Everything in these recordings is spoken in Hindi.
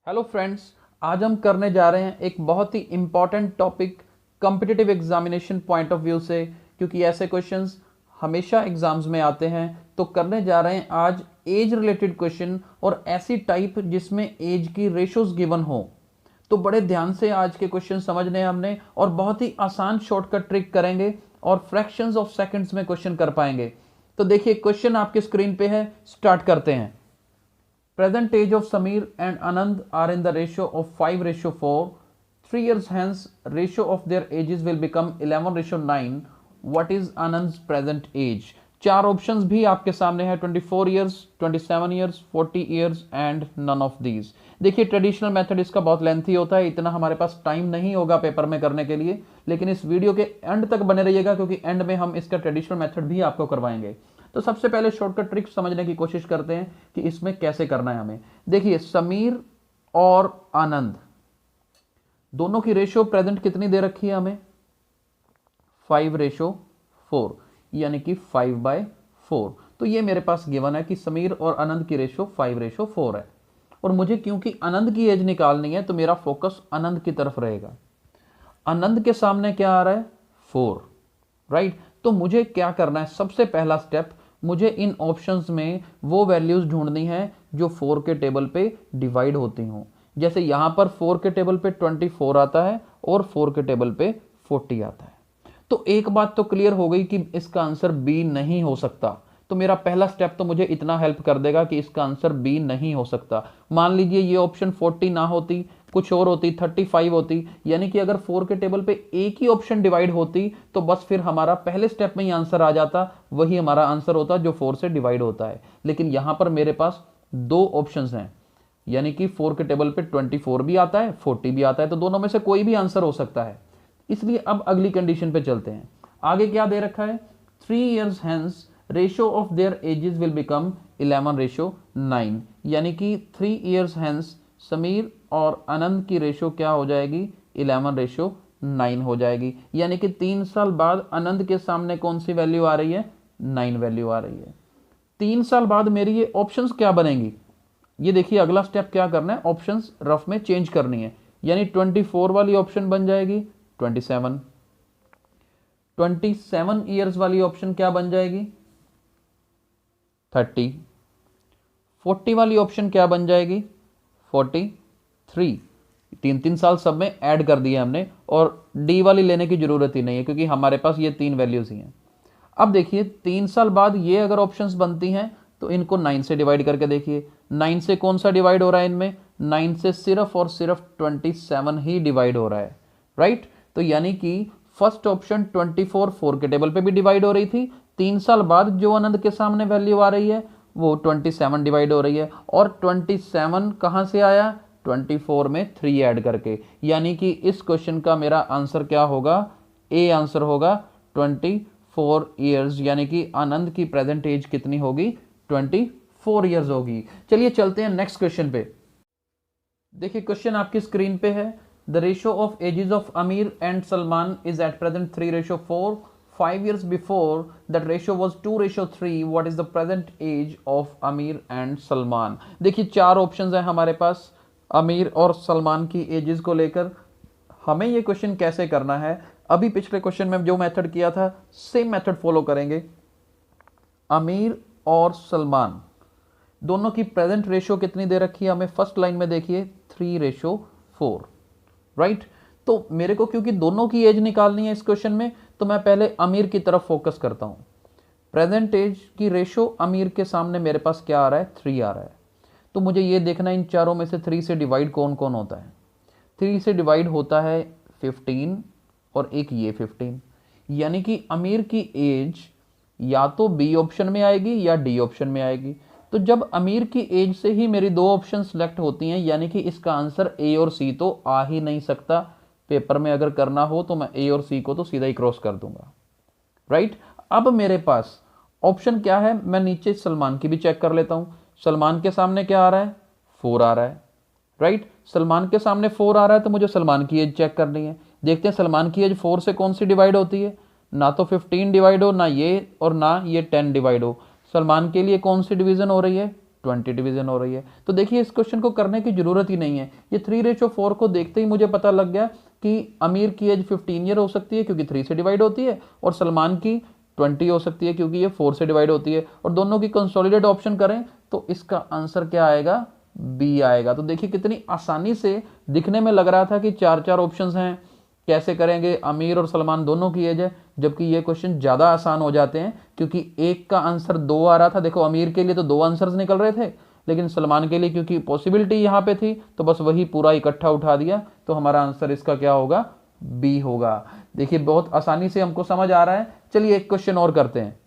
हेलो फ्रेंड्स, आज हम करने जा रहे हैं एक बहुत ही important topic competitive examination point of view से, क्योंकि ऐसे क्वेश्चंस हमेशा एग्जाम्स में आते हैं। तो करने जा रहे हैं आज एज रिलेटेड क्वेश्चन और ऐसी टाइप जिसमें एज की रेशोज गिवन हो। तो बड़े ध्यान से आज के क्वेश्चन समझने हैं हमने और बहुत ही आसान शॉर्टकट ट्रिक करेंगे और फ्रैक्शंस ऑफ सेकंड्स में क्वेश्चन कर पाएंगे। तो देखिए क्वेश्चन आपके स्क्रीन पे है, स्टार्ट करते हैं। Present age of Samir and Anand are in the ratio of 5:4. 3 years hence, ratio of their ages will become 11:9. What is Anand's present age? चार ऑप्शंस भी आपके सामने है, 24 years, 27 years, 40 years and none of these. देखिए ट्रेडिशनल मेथड इसका बहुत लेंथी होता है, इतना हमारे पास टाइम नहीं होगा पेपर में करने के लिए, लेकिन इस वीडियो के एंड तक बने रहिएगा क्योंकि एंड में हम इसका ट्रेडिशनल मेथड भी आपको करवाएंगे। तो सबसे पहले शॉर्टकट ट्रिक समझने की कोशिश करते हैं कि इसमें कैसे करना है हमें। देखिए समीर और आनंद दोनों की रेशियो प्रेजेंट कितनी दे रखी है हमें, 5:4, यानी कि 5/4। तो ये मेरे पास गिवन है कि समीर और आनंद की रेशियो 5:4 है और मुझे क्योंकि आनंद की एज निकालनी है तो मेरा फोकस आनंद की तरफ रहेगा। आनंद के सामने क्या आ रहा है, 4, राइट। तो मुझे क्या करना है, सबसे पहला स्टेप, मुझे इन ऑप्शंस में वो वैल्यूज ढूंढनी है जो 4 के टेबल पे डिवाइड होती हों। जैसे यहां पर 4 के टेबल पे 24 आता है और 4 के टेबल पे 40 आता है। तो एक बात तो क्लियर हो गई कि इसका आंसर बी नहीं हो सकता। तो मेरा पहला स्टेप तो मुझे इतना हेल्प कर देगा कि इसका आंसर बी नहीं हो सकता। मान लीजिए ये ऑप्शन 40 ना होती, कुछ और होती, 35 होती, यानी कि अगर 4 के टेबल पे एक ही ऑप्शन डिवाइड होती तो बस फिर हमारा पहले स्टेप में ही आंसर आ जाता, वही हमारा आंसर होता जो 4 से डिवाइड होता है। लेकिन यहां पर मेरे पास दो ऑप्शंस हैं, यानी कि 4 के टेबल पे 24 भी आता है, 40 भी आता है, तो दोनों में से कोई भी आंसर हो सकता है। इसलिए अब अगली कंडीशन पे चलते हैं। आगे क्या दे रखा है, 3 years hence ratio of their edges will become 11:9, यानी कि 3 years hence समीर और आनंद की रेशियो क्या हो जाएगी, 11:9 हो जाएगी। यानी कि 3 साल बाद आनंद के सामने कौन सी वैल्यू आ रही है, 9 वैल्यू आ रही है। 3 साल बाद मेरी ये ऑप्शंस क्या बनेंगी, ये देखिए अगला स्टेप क्या करना है, ऑप्शंस रफ में चेंज करनी है। यानी 24 वाली ऑप्शन बन जाएगी 27, 27 ईयर्स वाली ऑप्शन क्या बन जाएगी 30, 40 वाली ऑप्शन क्या बन जाएगी 43। 3 साल सब में ऐड कर दिया हमने और डी वाली लेने की जरूरत ही नहीं है क्योंकि हमारे पास ये 3 वैल्यूज ही हैं। अब देखिए 3 साल बाद ये अगर ऑप्शंस बनती हैं तो इनको 9 से डिवाइड करके देखिए, 9 से कौन सा डिवाइड हो रहा है इनमें, 9 से सिर्फ और सिर्फ 27 ही डिवाइड हो रहा है, राइट। तो यानी कि फर्स्ट ऑप्शन 24 4 के टेबल पे भी डिवाइड हो रही थी, 3 साल बाद जो आनंद के सामने वैल्यू आ रही है वो 27 डिवाइड हो रही है, और 27 कहां से आया, 24 में 3 ऐड करके। यानी कि इस क्वेश्चन का मेरा आंसर क्या होगा, ए आंसर होगा 24 ईयर्स, यानी कि आनंद की प्रेजेंट एज कितनी होगी, 24 ईयर्स होगी। चलिए चलते हैं नेक्स्ट क्वेश्चन पे। देखिए क्वेश्चन आपकी स्क्रीन पे है, the ratio of ages of Aamir and Salman is at present 3:4. 5 years before that ratio was 2:3. What is the present age of Aamir and Salman. देखिए चार ऑप्शंस हैं हमारे पास आमिर और सलमान की एजेस को लेकर। हमें ये क्वेश्चन कैसे करना है, अभी पिछले क्वेश्चन में जो मेथड किया था सेम मेथड फॉलो करेंगे। आमिर और सलमान दोनों की प्रेजेंट रेशियो कितनी दे रखी है हमें, फर्स्ट लाइन में देखिए 3:4, राइट। तो मेरे को क्योंकि दोनों की एज निकालनी है इस क्वेश्चन में, तो मैं पहले आमिर की तरफ फोकस करता हूं। प्रेजेंट एज की रेशियो आमिर के सामने मेरे पास क्या आ रहा है, 3 आ रहा है। तो मुझे ये देखना है इन चारों में से 3 से डिवाइड कौन कौन होता है। 3 से डिवाइड होता है 15 और एक ये 15, यानी कि आमिर की एज या तो बी ऑप्शन में आएगी या डी ऑप्शन में आएगी। तो जब आमिर की एज से ही मेरी दो ऑप्शन सेलेक्ट होती हैं, यानी कि इसका आंसर ए और सी तो आ ही नहीं सकता। पेपर में अगर करना हो तो मैं ए और सी को तो सीधा ही क्रॉस कर दूंगा, राइट। अब मेरे पास ऑप्शन क्या है, मैं नीचे सलमान की भी चेक कर लेता हूं। सलमान के सामने क्या आ रहा है, 4 आ रहा है, राइट। सलमान के सामने 4 आ रहा है तो मुझे सलमान की एज चेक करनी है। देखते हैं सलमान की एज 4 से कौन सी डिवाइड होती है, ना तो 15 डिवाइड हो, ना ये और ना ये 10 डिवाइड हो। सलमान के लिए कौन सी डिवीजन हो रही है, 20 डिवीजन हो रही है। तो देखिए इस क्वेश्चन को करने की जरूरत ही नहीं है, ये 3:4 को देखते ही मुझे पता लग गया कि अमीर की एज 15 ईयर हो सकती है क्योंकि 3 से डिवाइड होती है, और सलमान की 20 हो सकती है क्योंकि ये 4 से डिवाइड होती है, और दोनों की कंसोलिडेट ऑप्शन करें तो इसका आंसर क्या आएगा, बी आएगा। तो देखिए कितनी आसानी से, दिखने में लग रहा था कि 4 ऑप्शंस हैं, कैसे करेंगे, अमीर और सलमान दोनों की एज है, जबकि ये क्वेश्चन ज़्यादा आसान हो जाते हैं क्योंकि एक का आंसर 2 आ रहा था। देखो अमीर के लिए तो 2 आंसर्स निकल रहे थे, लेकिन सलमान के लिए क्योंकि पॉसिबिलिटी यहाँ पे थी तो बस वही पूरा इकट्ठा उठा दिया, तो हमारा आंसर इसका क्या होगा, बी होगा। देखिए बहुत आसानी से हमको समझ आ रहा है। चलिए एक क्वेश्चन और करते हैं।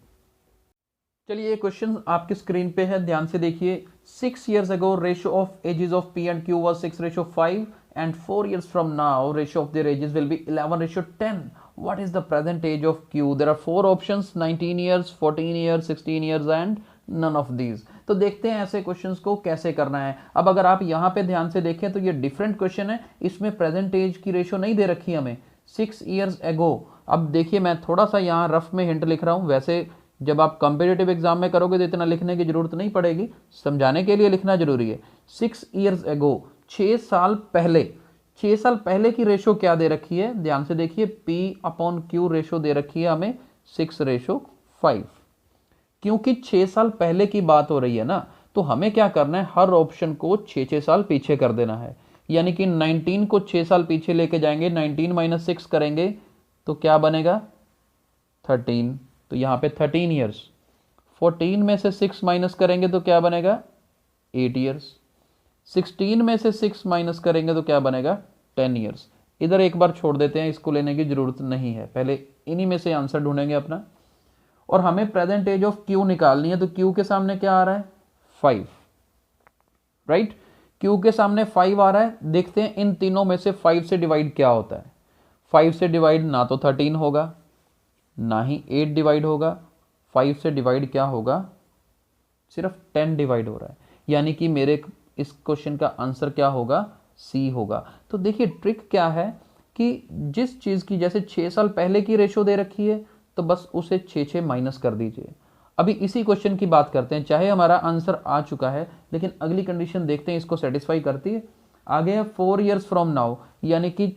चलिए ये क्वेश्चन आपकी स्क्रीन पे है, ध्यान से देखिए। 6 years ago ratio of ages of P and Q was 6:5 and 4 years from now ratio of their ages will be 11:10. What is the present age of Q? There are 4 options, 19 years, 14 years, 16 years and none of these. तो देखते हैं ऐसे क्वेश्चंस को कैसे करना है। अब अगर आप यहाँ पे ध्यान से देखें तो ये डिफरेंट क्वेश्चन है, इसमें प्रेजेंट एज की रेशियो नहीं दे रखी हमें, 6 years ago। अब देखिए मैं थोड़ा सा यहाँ रफ में हिंट लिख रहा हूँ, वैसे जब आप कंपेटिटिव एग्जाम में करोगे तो इतना लिखने की जरूरत नहीं पड़ेगी, समझाने के लिए लिखना जरूरी है। 6 years ago, 6 साल पहले, 6 साल पहले की रेशो क्या दे रखी है, ध्यान से देखिए, P/Q रेशो दे रखी है हमें 6:5। क्योंकि 6 साल पहले की बात हो रही है ना, तो हमें क्या करना है, हर ऑप्शन को 6 साल पीछे कर देना है। यानी कि 19 को 6 साल पीछे लेके जाएंगे, 19 - 6 करेंगे तो क्या बनेगा, 13। तो यहाँ पे 13 ईयर्स। 14 में से 6 माइनस करेंगे तो क्या बनेगा, 8 ईयर्स। 16 में से 6 माइनस करेंगे तो क्या बनेगा, 10 ईयर्स। इधर एक बार छोड़ देते हैं, इसको लेने की जरूरत नहीं है, पहले इन्हीं में से आंसर ढूंढेंगे अपना। और हमें प्रेजेंट एज ऑफ क्यू निकालनी है, तो क्यू के सामने क्या आ रहा है, 5, राइट। क्यू के सामने 5 आ रहा है, देखते हैं इन तीनों में से 5 से डिवाइड क्या होता है। 5 से डिवाइड ना तो 13 होगा, ना ही 8 डिवाइड होगा, 5 से डिवाइड क्या होगा, सिर्फ 10 डिवाइड हो रहा है। यानी कि मेरे इस क्वेश्चन का आंसर क्या होगा, सी होगा। तो देखिए ट्रिक क्या है कि जिस चीज़ की जैसे 6 साल पहले की रेशो दे रखी है तो बस उसे 6 माइनस कर दीजिए। अभी इसी क्वेश्चन की बात करते हैं, चाहे हमारा आंसर आ चुका है लेकिन अगली कंडीशन देखते हैं इसको सेटिस्फाई करती है। आगे है 4 years फ्रॉम नाउ, यानी कि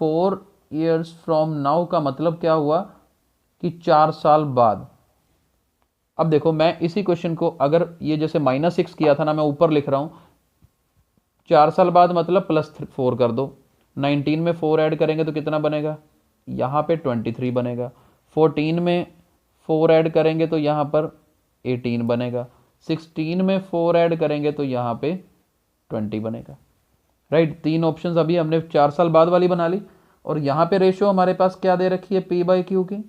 4 years फ्रॉम नाउ का मतलब क्या हुआ कि 4 साल बाद। अब देखो मैं इसी क्वेश्चन को अगर ये जैसे -6 किया था ना, मैं ऊपर लिख रहा हूं, 4 साल बाद मतलब +4 कर दो। 19 में 4 ऐड करेंगे तो कितना बनेगा, यहाँ पे 23 बनेगा। 14 में 4 ऐड करेंगे तो यहाँ पर 18 बनेगा। 16 में 4 ऐड करेंगे तो यहाँ पे 20 बनेगा, राइट। 3 ऑप्शंस अभी हमने 4 साल बाद वाली बना ली। और यहाँ पे रेशियो हमारे पास क्या दे रखी है, P/Q की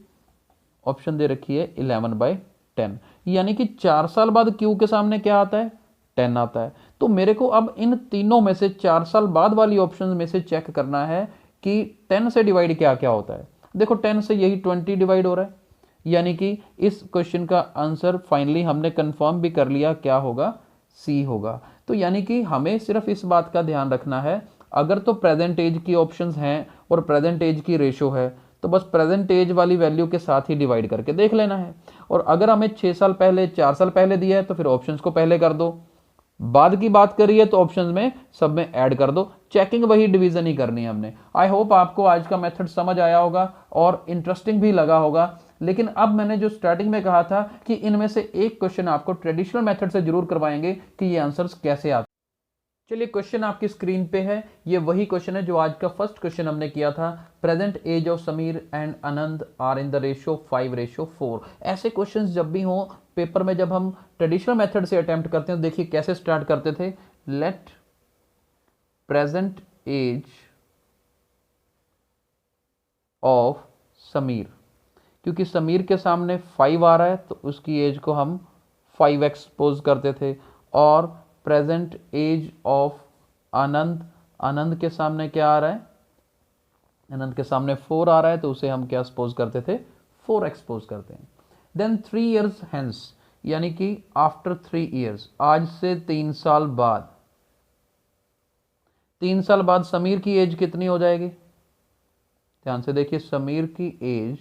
ऑप्शन दे रखी है 11/10। यानी कि 4 साल बाद Q के सामने क्या आता है, 10 आता है। तो मेरे को अब इन तीनों में से 4 साल बाद वाली ऑप्शन में से चेक करना है कि 10 से डिवाइड क्या क्या होता है। देखो 10 से यही 20 डिवाइड हो रहा है, यानी कि इस क्वेश्चन का आंसर फाइनली हमने कंफर्म भी कर लिया, क्या होगा, सी होगा। तो यानी कि हमें सिर्फ इस बात का ध्यान रखना है, अगर तो प्रेजेंट एज की ऑप्शंस हैं और प्रेजेंट एज की रेशो है तो बस प्रेजेंट एज वाली वैल्यू के साथ ही डिवाइड करके देख लेना है। और अगर हमें 6 साल पहले 4 साल पहले दिया है तो फिर ऑप्शंस को पहले कर दो, बाद की बात करी है तो ऑप्शंस में सब में ऐड कर दो, चेकिंग वही डिवीजन ही करनी है हमने। आई होप आपको आज का मेथड समझ आया होगा और इंटरेस्टिंग भी लगा होगा। लेकिन अब मैंने जो स्टार्टिंग में कहा था कि इनमें से एक क्वेश्चन आपको ट्रेडिशनल मेथड से जरूर करवाएंगे कि ये आंसर्स कैसे आते। चलिए क्वेश्चन आपकी स्क्रीन पे है, ये वही क्वेश्चन है जो आज का फर्स्ट क्वेश्चन हमने किया था। Present age of Sameer and Anand are in the ratio 5:4। ऐसे क्वेश्चंस जब भी हो पेपर में, जब हम ट्रेडिशनल मेथड से अटेम्प्ट करते हैं, तो देखिए कैसे स्टार्ट करते थे, let present age of Sameer, क्योंकि समीर के सामने 5 आ रहा है तो उसकी एज को हम 5 एक्सपोज करते थे। और प्रेजेंट एज ऑफ आनंद, आनंद के सामने क्या आ रहा है, आनंद के सामने 4 आ रहा है तो उसे हम क्या एक्सपोज करते थे, 4 एक्सपोज करते हैं। देन 3 years हेंस, यानी कि आफ्टर 3 years, आज से 3 साल बाद, 3 साल बाद समीर की एज कितनी हो जाएगी, ध्यान से देखिए, समीर की एज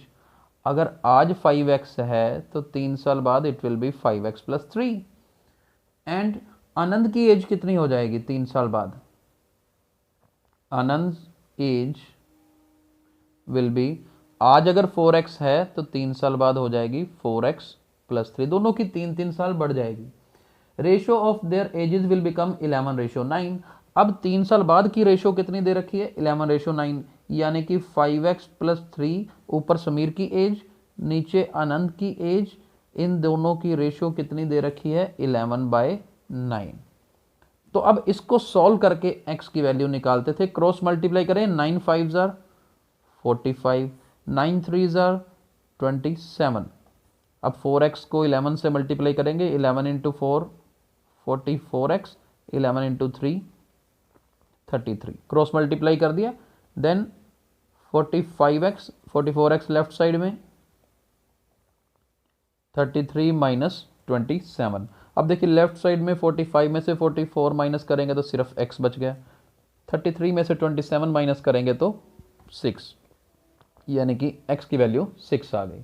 अगर आज 5x है तो 3 साल बाद it will be 5x + 3। And Anand की एज कितनी हो जाएगी 3 साल बाद? आनंद एज विल बी, आज अगर 4x है तो 3 साल बाद हो जाएगी 4x + 3, दोनों की 3-3 साल बढ़ जाएगी। Ratio of their edges will become 11:9। अब 3 साल बाद की रेशो कितनी दे रखी है? 11:9, यानी कि 5x + 3, ऊपर समीर की एज, नीचे आनंद की एज, इन दोनों की रेशो कितनी दे रखी है? 11/9। तो अब इसको सॉल्व करके x की वैल्यू निकालते थे, क्रॉस मल्टीप्लाई करें, 9 5 जार 45, 9 3 जार 27। अब 4x को 11 से मल्टीप्लाई करेंगे, 11 × 4 44x, 11 × 3 33, क्रॉस मल्टीप्लाई कर दिया। Then 45x 44x left side में, 33 - 27। अब देखिए लेफ्ट साइड में 45 में से 44 माइनस करेंगे तो सिर्फ x बच गया, 33 में से 27 माइनस करेंगे तो 6, यानी कि x की वैल्यू 6 आ गई।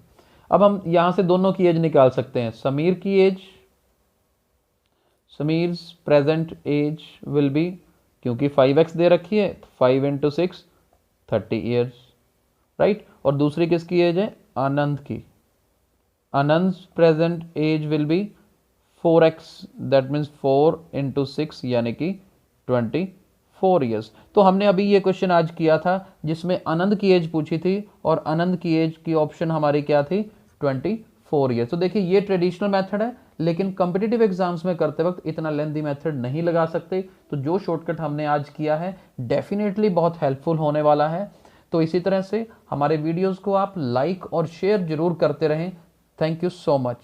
अब हम यहां से दोनों की एज निकाल सकते हैं। समीर की age, Sameer's present age will be, क्योंकि 5x दे रखी है, 5 × 6 30 ईयर्स, राइट। और दूसरी किसकी एज है? आनंद की। Anand present age will be 4x, that means 4 × 6, यानी कि 24 ईयर्स। तो हमने अभी ये क्वेश्चन आज किया था जिसमें आनंद की एज पूछी थी और आनंद की एज की ऑप्शन हमारी क्या थी? 24 ईयर्स। तो देखिए ये ट्रेडिशनल मेथड है, लेकिन कॉम्पिटिटिव एग्जाम्स में करते वक्त इतना लेंथी मेथड नहीं लगा सकते। तो जो शॉर्टकट हमने आज किया है डेफिनेटली बहुत हेल्पफुल होने वाला है। तो इसी तरह से हमारे वीडियोस को आप लाइक और शेयर जरूर करते रहें। Thank you so much.